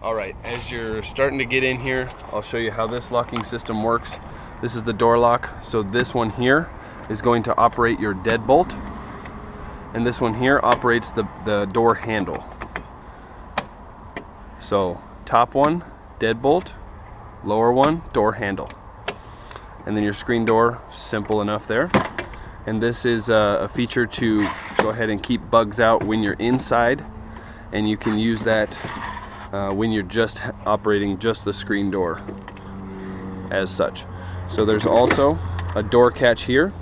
Alright, as you're starting to get in here, I'll show you how this locking system works. This is the door lock, so this one here is going to operate your deadbolt, and this one here operates the door handle. So top one, deadbolt, lower one, door handle. And then your screen door, simple enough there. And this is a feature to go ahead and keep bugs out when you're inside, and you can use that when you're just operating just the screen door as such. So there's also a door catch here.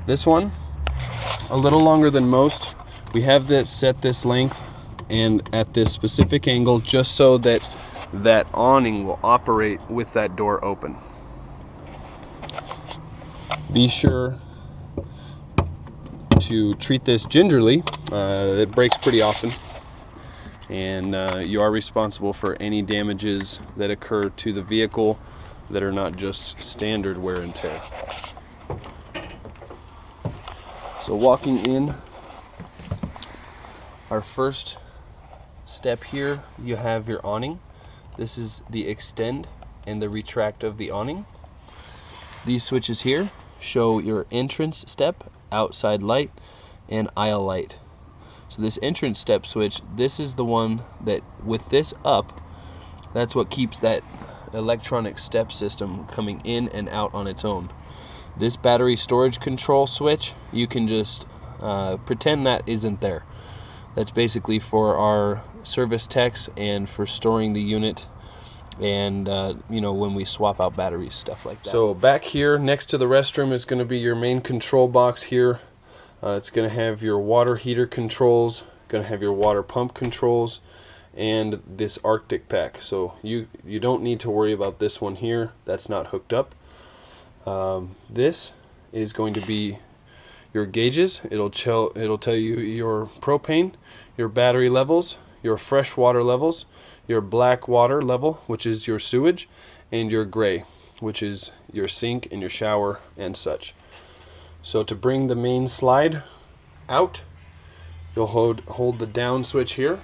This one, a little longer than most. We have this set this length and at this specific angle just so that that awning will operate with that door open. Be sure to treat this gingerly. It breaks pretty often, and you are responsible for any damages that occur to the vehicle that are not just standard wear and tear. So walking in, our first step here, you have your awning. This is the extend and the retract of the awning. These switches here show your entrance step, outside light, and aisle light. So this entrance step switch, this is the one that with this up, that's what keeps that electronic step system coming in and out on its own. This battery storage control switch, you can just pretend that isn't there. That's basically for our service techs and for storing the unit, and you know, when we swap out batteries, stuff like that. So back here next to the restroom is going to be your main control box here. It's going to have your water heater controls, going to have your water pump controls, and this Arctic pack. So you don't need to worry about this one here. That's not hooked up. This is going to be your gauges. It'll tell you your propane, your battery levels, your fresh water levels, your black water level, which is your sewage, and your gray, which is your sink and your shower and such. So to bring the main slide out, you'll hold the down switch here.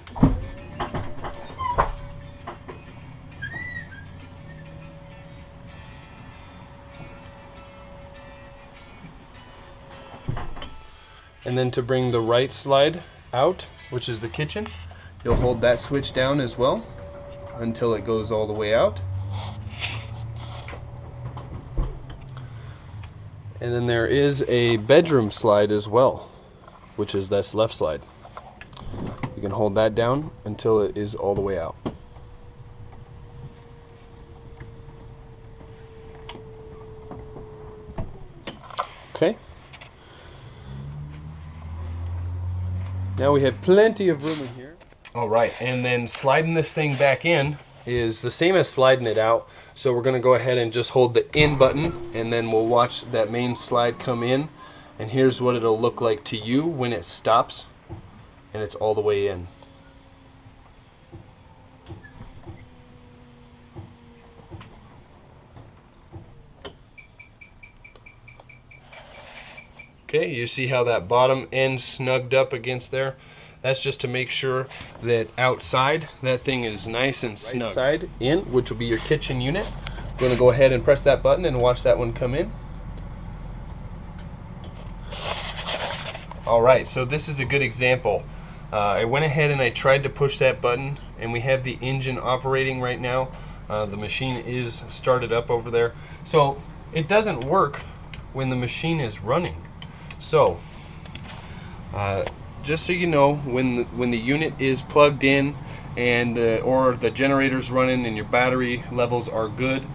And then to bring the right slide out, which is the kitchen, you'll hold that switch down as well until it goes all the way out. And then there is a bedroom slide as well, which is this left slide. You can hold that down until it is all the way out. Okay. Now we have plenty of room in here. All right, and then sliding this thing back in is the same as sliding it out. So we're gonna go ahead and just hold the in button, and then we'll watch that main slide come in. And here's what it'll look like to you when it stops and it's all the way in. Okay, you see how that bottom end snugged up against there? That's just to make sure that outside that thing is nice and snug. Right side in, which will be your kitchen unit. We're going to go ahead and press that button and watch that one come in. Alright, so this is a good example. I went ahead and I tried to push that button, and we have the engine operating right now. The machine is started up over there. So it doesn't work when the machine is running. So just so you know, when the unit is plugged in and or the generator's running and your battery levels are good,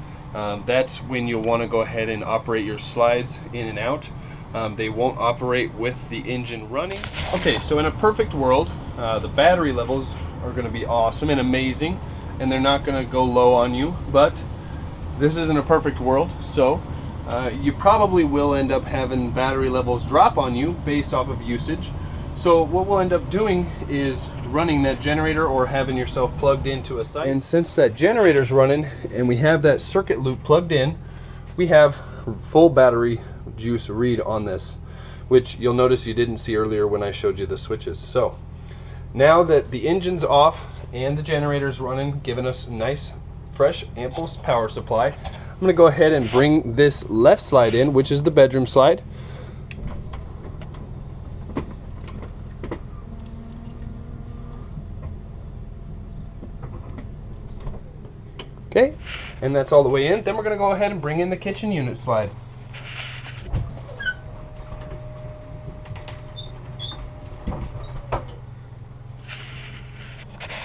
that's when you'll want to go ahead and operate your slides in and out. They won't operate with the engine running. Okay, so in a perfect world, the battery levels are going to be awesome and amazing, and they're not going to go low on you, but this isn't a perfect world, so you probably will end up having battery levels drop on you based off of usage. So what we'll end up doing is running that generator or having yourself plugged into a site. And since that generator's running and we have that circuit loop plugged in, we have full battery juice read on this, which you'll notice you didn't see earlier when I showed you the switches. So now that the engine's off and the generator's running, giving us a nice, fresh, ample power supply. I'm going to go ahead and bring this left slide in, which is the bedroom slide. Okay, and that's all the way in. Then we're going to go ahead and bring in the kitchen unit slide.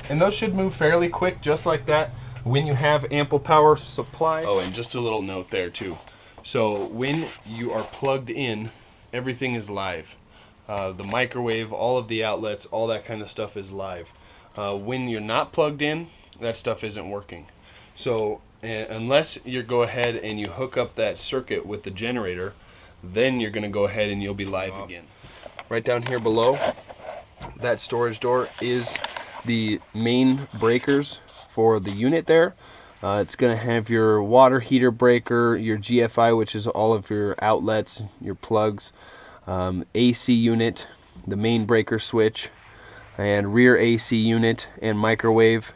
And those should move fairly quick, just like that, when you have ample power supply. Oh, and just a little note there too. So when you are plugged in, everything is live. The microwave, all of the outlets, all that kind of stuff is live. When you're not plugged in, that stuff isn't working. So unless you go ahead and you hook up that circuit with the generator, then you're going to go ahead and you'll be live again. Right down here below, that storage door is the main breakers for the unit there. It's going to have your water heater breaker, your GFI, which is all of your outlets, your plugs, AC unit, the main breaker switch, and rear AC unit and microwave,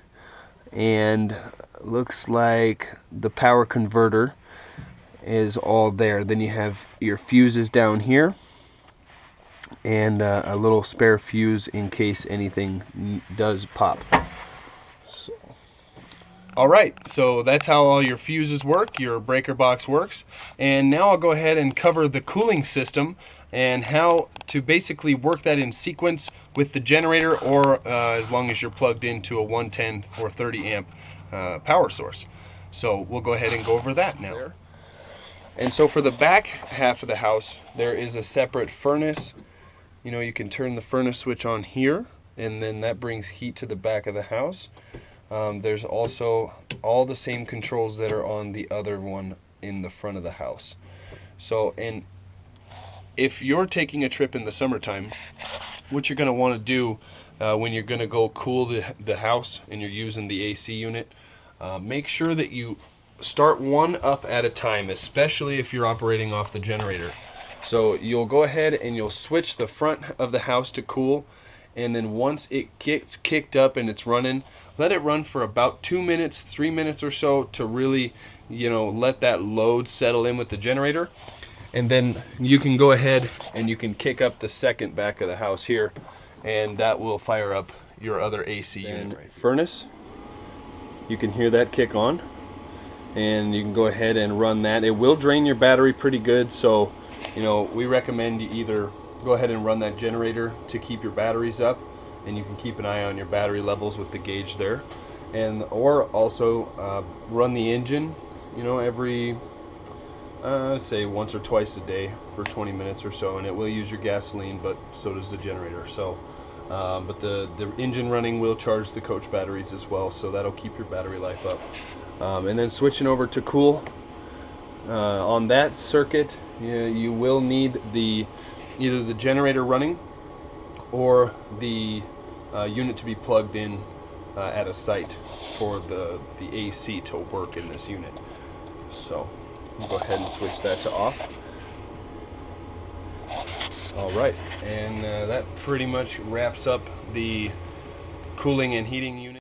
and looks like the power converter is all there. Then you have your fuses down here, and a little spare fuse in case anything does pop. So, all right, so that's how all your fuses work, your breaker box works. And now I'll go ahead and cover the cooling system and how to basically work that in sequence with the generator, or as long as you're plugged into a 110 or 30 amp power source. So we'll go ahead and go over that now. And so for the back half of the house, there is a separate furnace. You know, you can turn the furnace switch on here, and then that brings heat to the back of the house. There's also all the same controls that are on the other one in the front of the house. So, and if you're taking a trip in the summertime, what you're going to want to do when you're going to go cool the house and you're using the AC unit, make sure that you start one up at a time, especially if you're operating off the generator. So you'll go ahead and you'll switch the front of the house to cool, and then once it gets kicked up and it's running, let it run for about 2 minutes, 3 minutes or so to really, you know, let that load settle in with the generator. And then you can go ahead and you can kick up the second back of the house here, and that will fire up your other AC unit. Right. Furnace, you can hear that kick on, and you can go ahead and run that. It will drain your battery pretty good, so you know, we recommend you either go ahead and run that generator to keep your batteries up, and you can keep an eye on your battery levels with the gauge there, and or also run the engine, you know, every say once or twice a day for 20 minutes or so, and it will use your gasoline, but so does the generator. So but the engine running will charge the coach batteries as well, so that'll keep your battery life up. And then switching over to cool, on that circuit, you will need either the generator running or the unit to be plugged in at a site for the AC to work in this unit. So we'll go ahead and switch that to off. Alright, and that pretty much wraps up the cooling and heating unit.